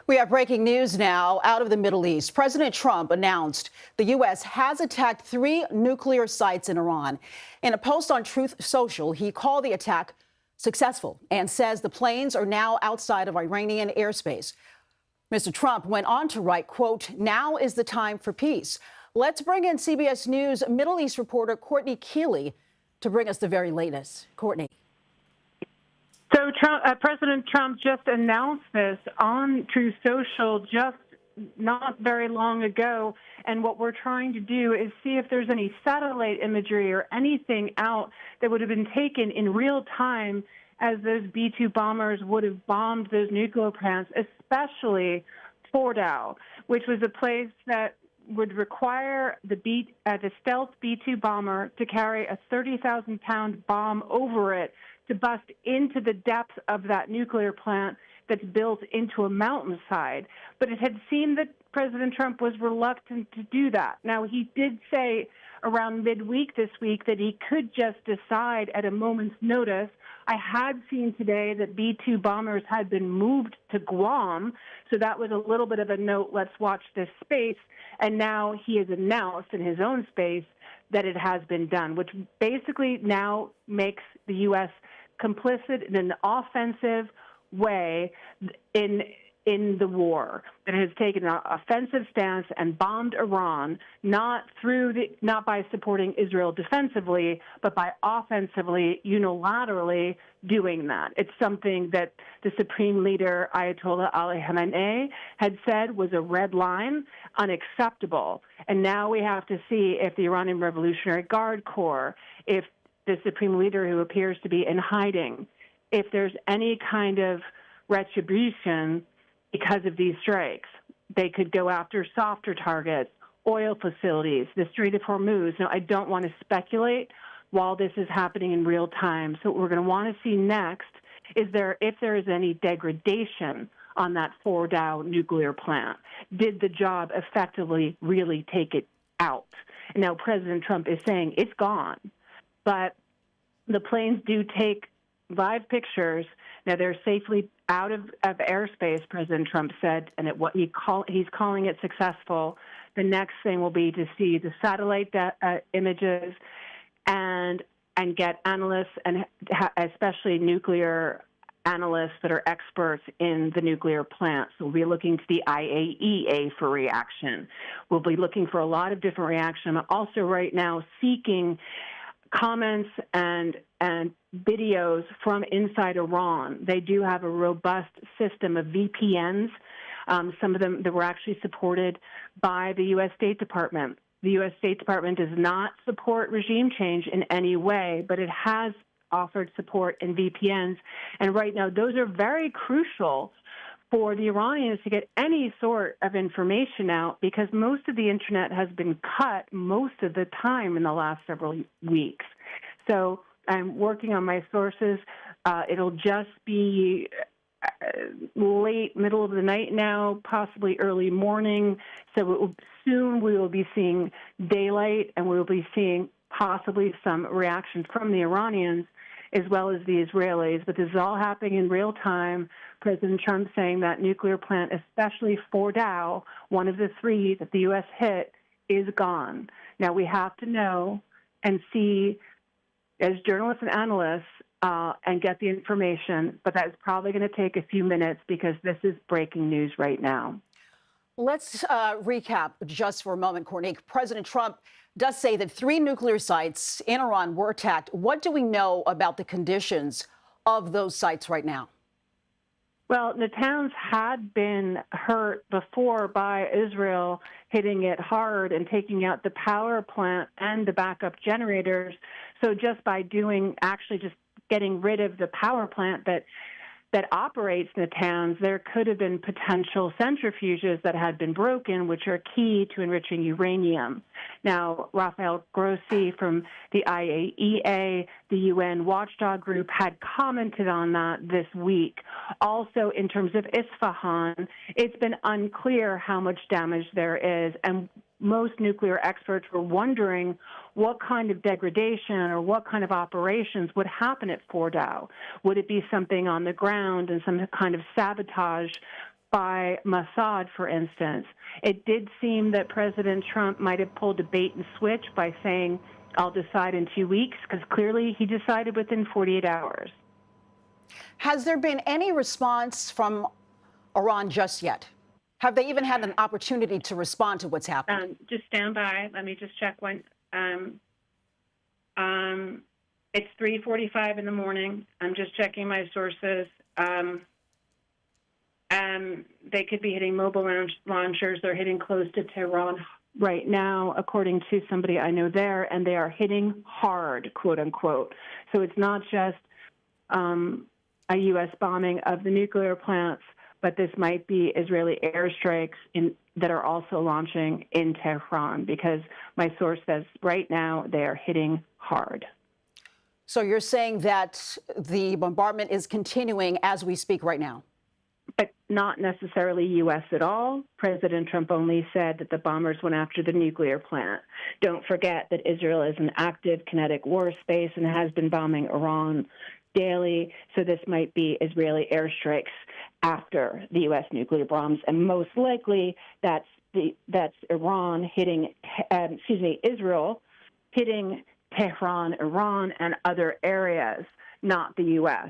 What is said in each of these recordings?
We have breaking news now out of the Middle East. President Trump announced the U.S. has attacked 3 nuclear sites in Iran. In a post on Truth Social, he called the attack successful and says the planes are now outside of Iranian airspace. Mr. Trump went on to write, quote, "Now is the time for peace." Let's bring in CBS News Middle East reporter Courtney Kealy to bring us the very latest. Courtney. So President Trump just announced this on Truth Social just not very long ago. And what we're trying to do is see if there's any satellite imagery or anything out that would have been taken in real time as those B-2 bombers would have bombed those nuclear plants, especially Fordow, which was a place that would require the stealth B-2 bomber to carry a 30,000-pound bomb over it to bust into the depths of that nuclear plant that's built into a mountainside. But it had seemed that President Trump was reluctant to do that. Now, he did say around midweek this week that he could just decide at a moment's notice. I had seen today that B-2 bombers had been moved to Guam, so that was a little bit of a note, let's watch this space. And now he has announced in his own space that it has been done, which basically now makes the U.S. complicit in an offensive way in the war, that has taken an offensive stance and bombed Iran, not by supporting Israel defensively, but by offensively, unilaterally doing that. It's something that the Supreme Leader, Ayatollah Ali Khamenei, had said was a red line, unacceptable. And now we have to see if the Iranian Revolutionary Guard Corps, if the Supreme Leader, who appears to be in hiding, if there's any kind of retribution because of these strikes. They could go after softer targets, oil facilities, the Strait of Hormuz. Now, I don't want to speculate while this is happening in real time. So what we're going to want to see next is if there is any degradation on that Fordow nuclear plant. Did the job effectively really take it out? And now President Trump is saying it's gone, but the planes do take live pictures. Now, they're safely out of airspace, President Trump said, and he's calling it successful. The next thing will be to see the satellite images and get analysts, and especially nuclear analysts that are experts in the nuclear plant. So we'll be looking to the IAEA for reaction. We'll be looking for a lot of different reaction. I'm also right now seeking comments and videos from inside Iran. They do have a robust system of VPNs, some of them that were actually supported by the U.S. State Department. The U.S. State Department does not support regime change in any way, but it has offered support in VPNs. And right now, those are very crucial for the Iranians to get any sort of information out, because most of the internet has been cut most of the time in the last several weeks. So I'm working on my sources. It'll just be late, middle of the night now, possibly early morning. So soon we will be seeing daylight, and we will be seeing possibly some reactions from the Iranians as well as the Israelis. But this is all happening in real time. President Trump saying that nuclear plant, especially Fordow, one of the 3 that the U.S. hit, is gone. Now, we have to know and see as journalists and analysts and get the information, but that's probably going to take a few minutes because this is breaking news right now. Let's recap just for a moment, Courtney. President Trump does say that 3 nuclear sites in Iran were attacked. What do we know about the conditions of those sites right now? Well, Natanz had been hurt before by Israel hitting it hard and taking out the power plant and the backup generators. So just by just getting rid of the power plant that operates Natanz, there could have been potential centrifuges that had been broken, which are key to enriching uranium. Now, Rafael Grossi from the IAEA, the UN watchdog group, had commented on that this week. Also, in terms of Esfahan, it's been unclear how much damage there is, and most nuclear experts were wondering what kind of degradation or what kind of operations would happen at Fordow. Would it be something on the ground and some kind of sabotage by Mossad, for instance. It did seem that President Trump might have pulled a bait and switch by saying, I'll decide in 2 weeks, because clearly he decided within 48 hours. Has there been any response from Iran just yet? Have they even had an opportunity to respond to what's happened? Just stand by. Let me just check one. It's 3:45 in the morning. I'm just checking my sources. They could be hitting mobile launchers. They're hitting close to Tehran right now, according to somebody I know there, and they are hitting hard, quote unquote. So it's not just a U.S. bombing of the nuclear plants, but this might be Israeli airstrikes that are also launching in Tehran, because my source says right now they are hitting hard. So you're saying that the bombardment is continuing as we speak right now? But not necessarily U.S. at all. President Trump only said that the bombers went after the nuclear plant. Don't forget that Israel is an active kinetic war space and has been bombing Iran daily. So this might be Israeli airstrikes after the U.S. nuclear bombs, and most likely that's Iran hitting, Israel hitting Tehran, Iran, and other areas, not the U.S.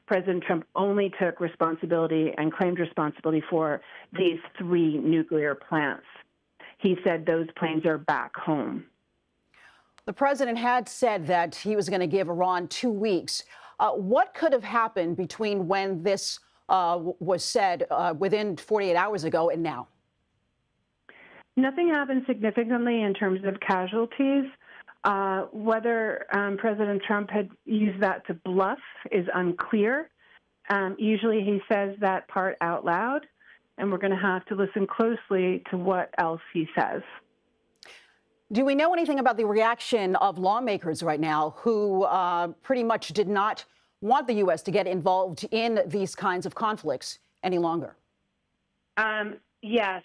President Trump only took responsibility and claimed responsibility for these 3 nuclear plants. He said those planes are back home. The president had said that he was going to give Iran 2 weeks. What could have happened between when this was said within 48 hours ago and now? Nothing happened significantly in terms of casualties. Whether President Trump had used that to bluff is unclear. Usually he says that part out loud, and we're going to have to listen closely to what else he says. Do we know anything about the reaction of lawmakers right now who pretty much did not want the U.S. to get involved in these kinds of conflicts any longer? Yes,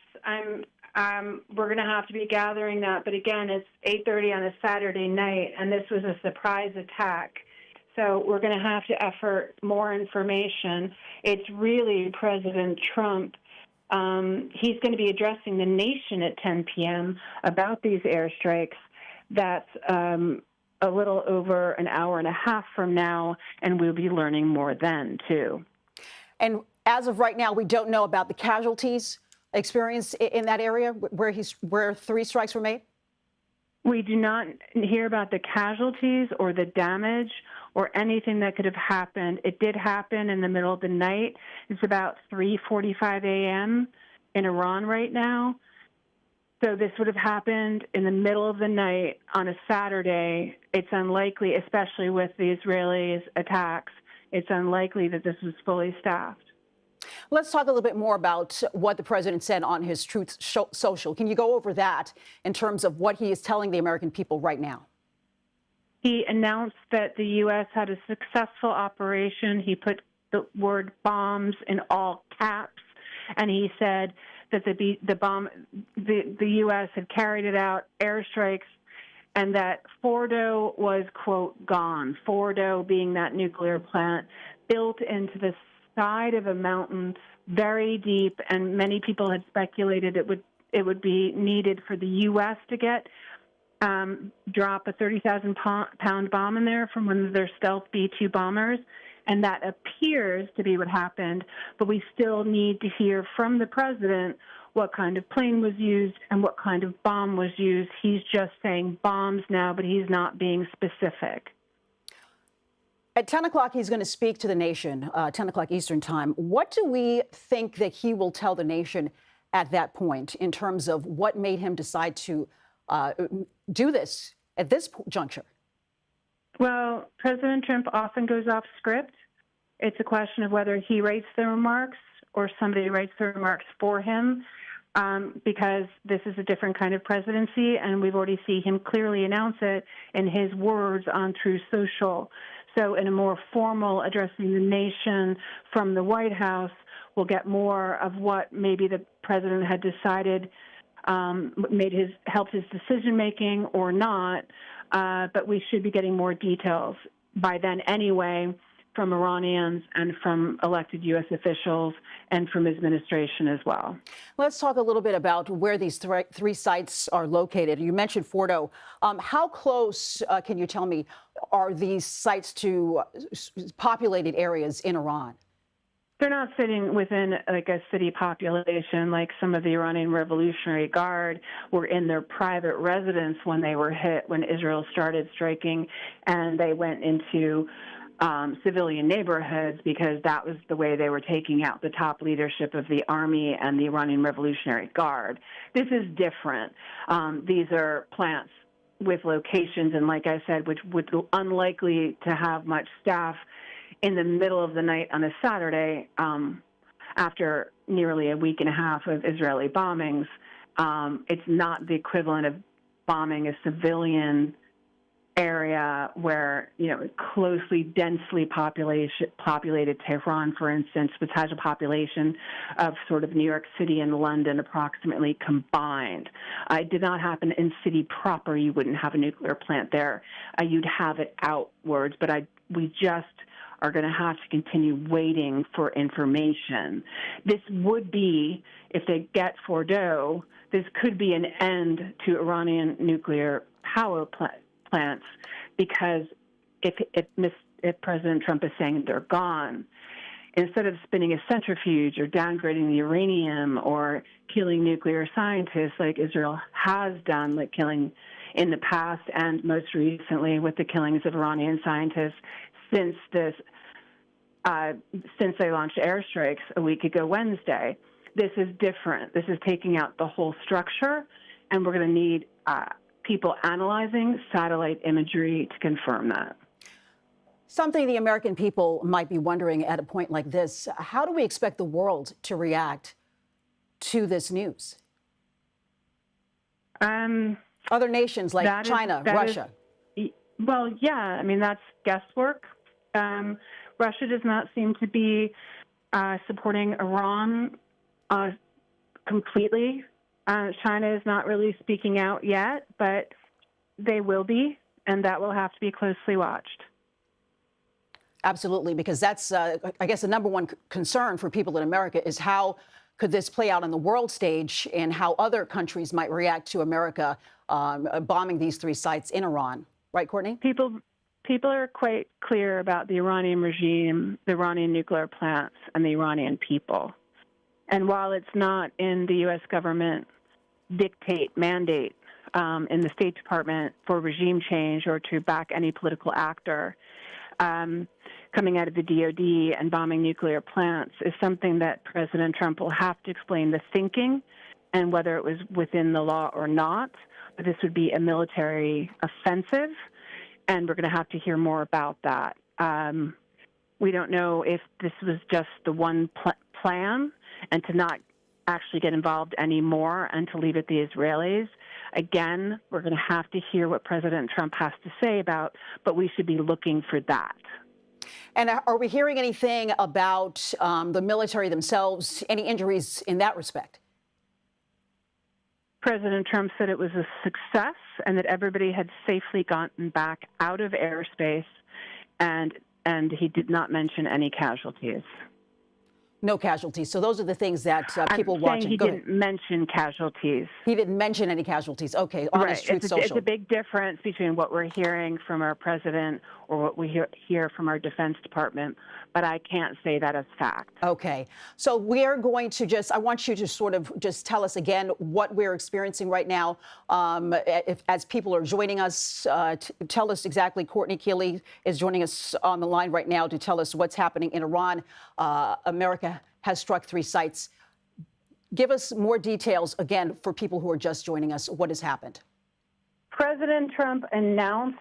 we're going to have to be gathering that. But again, it's 8:30 on a Saturday night, and this was a surprise attack. So we're going to have to effort more information. It's really President Trump. He's going to be addressing the nation at 10 p.m. about these airstrikes. That's a little over an hour and a half from now, and we'll be learning more then, too. And as of right now, we don't know about the casualties experienced in that area where 3 strikes were made? We do not hear about the casualties or the damage or anything that could have happened. It did happen in the middle of the night. It's about 3:45 a.m. in Iran right now. So this would have happened in the middle of the night on a Saturday. It's unlikely, especially with the Israelis' attacks, it's unlikely that this was fully staffed. Let's talk a little bit more about what the president said on his Truth Social. Can you go over that in terms of what he is telling the American people right now? He announced that the U.S. had a successful operation. He put the word bombs in all caps, and he said that the U.S. had carried it out, airstrikes, and that Fordow was, quote, gone. Fordow being that nuclear plant built into the side of a mountain, very deep, and many people had speculated it would be needed for the U.S. to drop a 30,000-pound bomb in there from one of their stealth B-2 bombers, and that appears to be what happened. But we still need to hear from the president what kind of plane was used and what kind of bomb was used. He's just saying bombs now, but he's not being specific. At 10 o'clock, he's going to speak to the nation, 10 o'clock Eastern time. What do we think that he will tell the nation at that point in terms of what made him decide to do this at this juncture? Well, President Trump often goes off script. It's a question of whether he writes the remarks or somebody writes the remarks for him, because this is a different kind of presidency, and we've already seen him clearly announce it in his words on Truth Social. So in a more formal addressing the nation from the White House, we'll get more of what maybe the president had decided helped his decision-making or not, but we should be getting more details by then anyway from Iranians and from elected U.S. officials and from his administration as well. Let's talk a little bit about where these three sites are located. You mentioned Fordow. How close, can you tell me, are these sites to populated areas in Iran? They're not sitting within like a city population like some of the Iranian Revolutionary Guard were in their private residence when they were hit, when Israel started striking, and they went into civilian neighborhoods because that was the way they were taking out the top leadership of the army and the Iranian Revolutionary Guard. This is different. These are plants with locations, and like I said, which would be unlikely to have much staff in the middle of the night on a Saturday after nearly a week and a half of Israeli bombings. It's not the equivalent of bombing a civilian area where, closely, densely populated Tehran, for instance, which has a population of sort of New York City and London approximately combined. It did not happen in city proper. You wouldn't have a nuclear plant there. You'd have it outwards, but we just are going to have to continue waiting for information. This would be, if they get Fordow, this could be an end to Iranian nuclear power plants, because if President Trump is saying they're gone, instead of spinning a centrifuge or downgrading the uranium or killing nuclear scientists like Israel has done, like killing in the past and most recently with the killings of Iranian scientists since they launched airstrikes a week ago Wednesday. This is different. This is taking out the whole structure, and we're going to need people analyzing satellite imagery to confirm that. Something the American people might be wondering at a point like this: how do we expect the world to react to this news? Other nations like China, Russia. Well, yeah, I mean, that's guesswork. Russia does not seem to be supporting Iran completely. China is not really speaking out yet, but they will be, and that will have to be closely watched. Absolutely, because that's, I guess, the number one concern for people in America is how could this play out on the world stage and how other countries might react to America bombing these three sites in Iran. Right, Courtney? People are quite clear about the Iranian regime, the Iranian nuclear plants, and the Iranian people. And while it's not in the U.S. government mandate in the State Department for regime change or to back any political actor, coming out of the DOD and bombing nuclear plants is something that President Trump will have to explain the thinking and whether it was within the law or not. But this would be a military offensive, and we're going to have to hear more about that. We don't know if this was just the one plan and to not actually get involved anymore and to leave it the Israelis. Again, we're going to have to hear what President Trump has to say about, but we should be looking for that. And are we hearing anything about the military themselves, any injuries in that respect? President Trump said it was a success and that everybody had safely gotten back out of airspace, and he did not mention any casualties. No casualties. So those are the things that people watching. He didn't mention casualties. He didn't mention any casualties. Okay, on his Truth Social. It's a big difference between what we're hearing from our president or what we hear from our Defense Department, but I can't say that as fact. Okay, so we're going to I want you to sort of just tell us again what we're experiencing right now. As people are joining us, tell us exactly. Courtney Kealy is joining us on the line right now to tell us what's happening in Iran. America has struck three sites. Give us more details, again, for people who are just joining us. What has happened? President Trump announced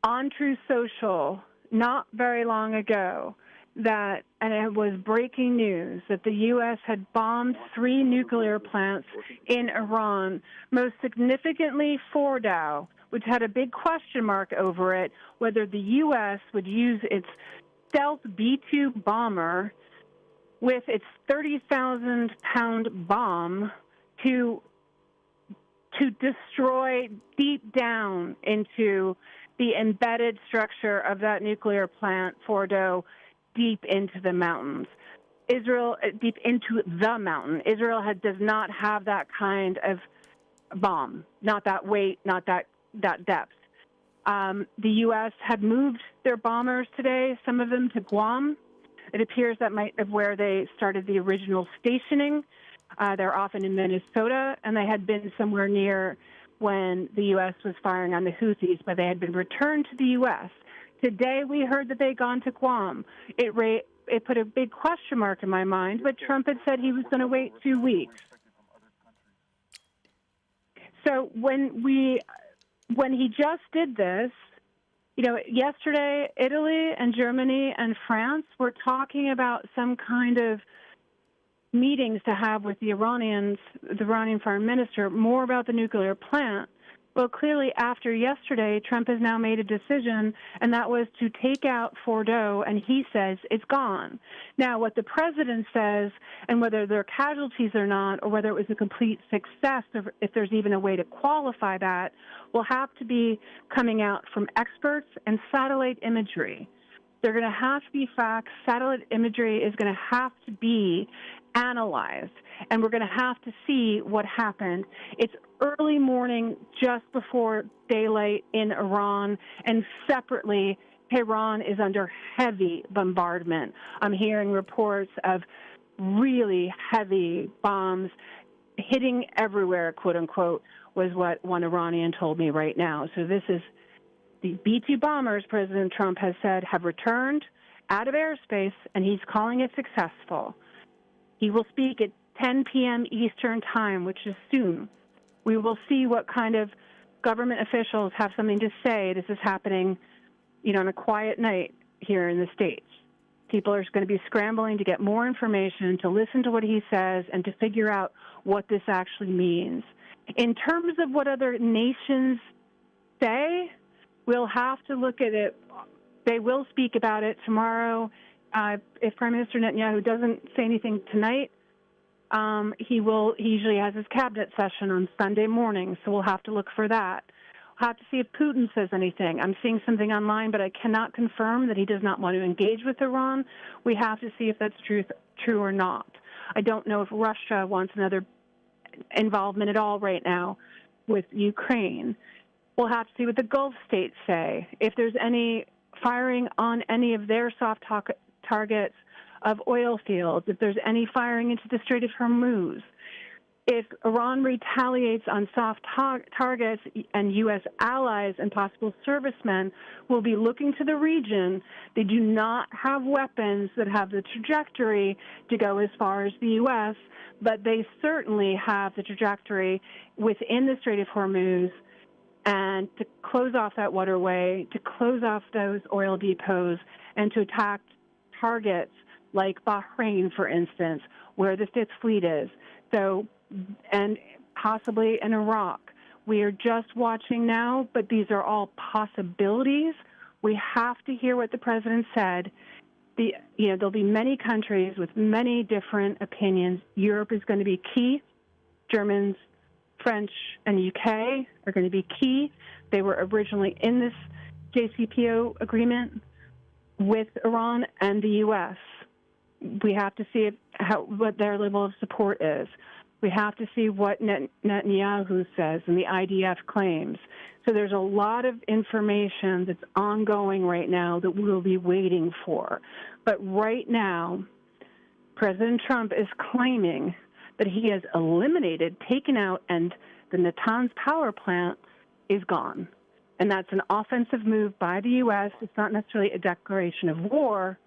on Truth Social not very long ago that, and it was breaking news, that the U.S. had bombed three nuclear plants in Iran, most significantly Fordow, which had a big question mark over it, whether the U.S. would use its stealth B-2 bomber with its 30,000-pound bomb to destroy deep down into the embedded structure of that nuclear plant, Fordow, deep into the mountains. Israel, deep into the mountain. Israel does not have that kind of bomb, not that weight, not that depth. The U.S. had moved their bombers today, some of them to Guam. It appears that might have where they started the original stationing. They're often in Minnesota, and they had been somewhere near when the U.S. was firing on the Houthis, but they had been returned to the U.S. Today, we heard that they'd gone to Guam. It put a big question mark in my mind, but Trump had said he was going to wait 2 weeks. So when he just did this, yesterday, Italy and Germany and France were talking about some kind of meetings to have with the Iranian foreign minister, more about the nuclear plant. Well, clearly after yesterday, Trump has now made a decision, and that was to take out Fordow, and he says it's gone. Now, what the president says, and whether there are casualties or not, or whether it was a complete success, or if there's even a way to qualify that, will have to be coming out from experts and satellite imagery. They're going to have to be facts. Satellite imagery is going to have to be analyzed, and we're going to have to see what happened. It's early morning, just before daylight in Iran, and separately, Tehran is under heavy bombardment. I'm hearing reports of really heavy bombs hitting everywhere, quote unquote, was what one Iranian told me right now. So this is the B-2 bombers, President Trump has said, have returned out of airspace, and he's calling it successful. He will speak at 10 p.m. Eastern Time, which is soon. We will see what kind of government officials have something to say. This is happening, on a quiet night here in the States. People are going to be scrambling to get more information, to listen to what he says, and to figure out what this actually means. In terms of what other nations say, we'll have to look at it. They will speak about it tomorrow. If Prime Minister Netanyahu doesn't say anything tonight, he usually has his cabinet session on Sunday morning, so we'll have to look for that. We'll have to see if Putin says anything. I'm seeing something online, but I cannot confirm that he does not want to engage with Iran. We have to see if that's true or not. I don't know if Russia wants another involvement at all right now with Ukraine. We'll have to see what the Gulf states say. If there's any firing on any of their soft targets of oil fields, if there's any firing into the Strait of Hormuz, if Iran retaliates on soft targets, and U.S. allies and possible servicemen will be looking to the region. They do not have weapons that have the trajectory to go as far as the U.S., but they certainly have the trajectory within the Strait of Hormuz, and to close off that waterway, to close off those oil depots, and to attack targets like Bahrain, for instance, where the Fifth Fleet is. So, and possibly in Iraq. We are just watching now, but these are all possibilities. We have to hear what the president said. There'll be many countries with many different opinions. Europe is going to be key. Germans, French, and UK are going to be key. They were originally in this JCPOA agreement with Iran and the U.S. We have to see what their level of support is. We have to see what Netanyahu says and the IDF claims. So there's a lot of information that's ongoing right now that we'll be waiting for. But right now, President Trump is claiming that he has eliminated, taken out, and the Natanz power plant is gone. And that's an offensive move by the U.S. It's not necessarily a declaration of war,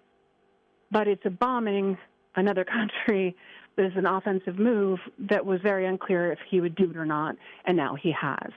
but it's a bombing another country. There's an offensive move that was very unclear if he would do it or not, and now he has.